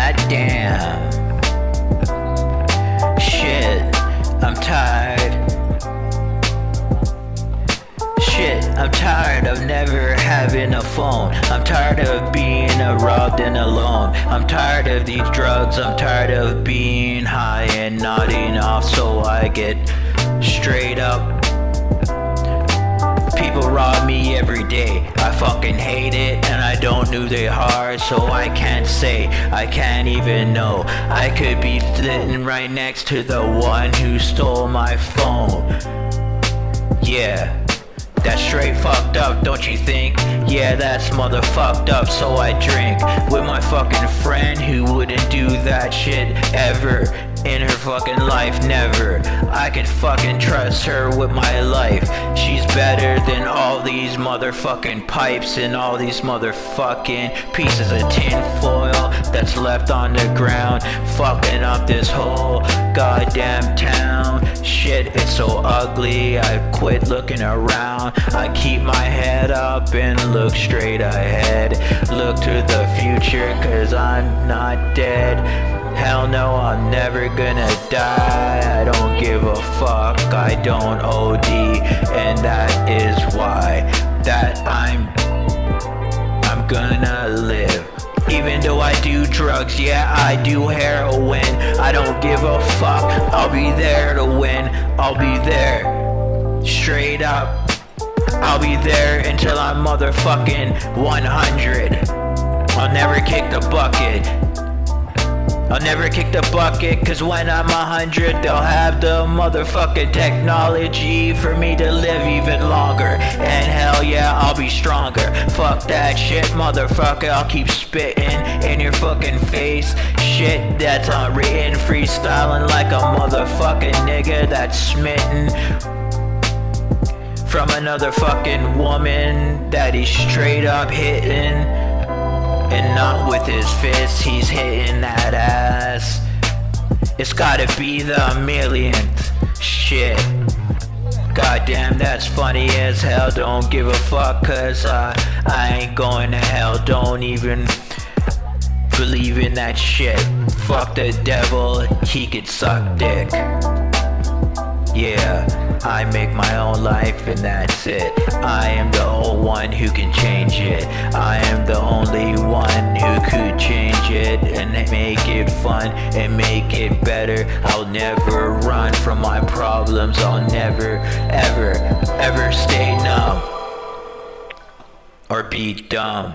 Goddamn. Shit, I'm tired. Shit, I'm tired of never having a phone. I'm tired of being robbed and alone. I'm tired of these drugs. I'm tired of being high and nodding off, so I get straight up. People rob me every day. I fucking hate it, and I don't do they hard, so I can't say, I can't even know. I could be sitting right next to the one who stole my phone. Yeah, that's straight fucked up, don't you think? Yeah, that's motherfucked up, so I drink with my fucking friend who wouldn't do that shit ever in her fucking life, never. I can fucking trust her with my life. She's better than all these motherfucking pipes and all these motherfucking pieces of tin foil that's left on the ground, fucking up this whole goddamn town. Shit, it's so ugly, I quit looking around. I keep my head up and look straight ahead. Look to the future, cause I'm not dead. Hell no, I'm never gonna die. I don't give a fuck, I don't OD. And that is why that I'm gonna live. Even though I do drugs, yeah, I do heroin. I don't give a fuck, I'll be there to win. I'll be there, straight up. I'll be there until I'm motherfucking 100. I'll never kick the bucket. I'll never kick the bucket, cause when I'm 100, they'll have the motherfucking technology for me to live even longer. And hell yeah, I'll be stronger. Fuck that shit, motherfucker, I'll keep spitting in your fucking face. Shit that's unwritten, freestyling like a motherfucking nigga that's smitten from another fucking woman that he's straight up hitting. And not with his fists, he's hitting that ass. It's gotta be the millionth shit. Goddamn, that's funny as hell. Don't give a fuck, cause I ain't going to hell. Don't even believe in that shit. Fuck the devil, he could suck dick. Yeah, I make my own life and that's it. I am the only one who can change it. I am the only one who could change it and make it fun and make it better. I'll never run from my problems. I'll never, ever, ever stay numb or be dumb.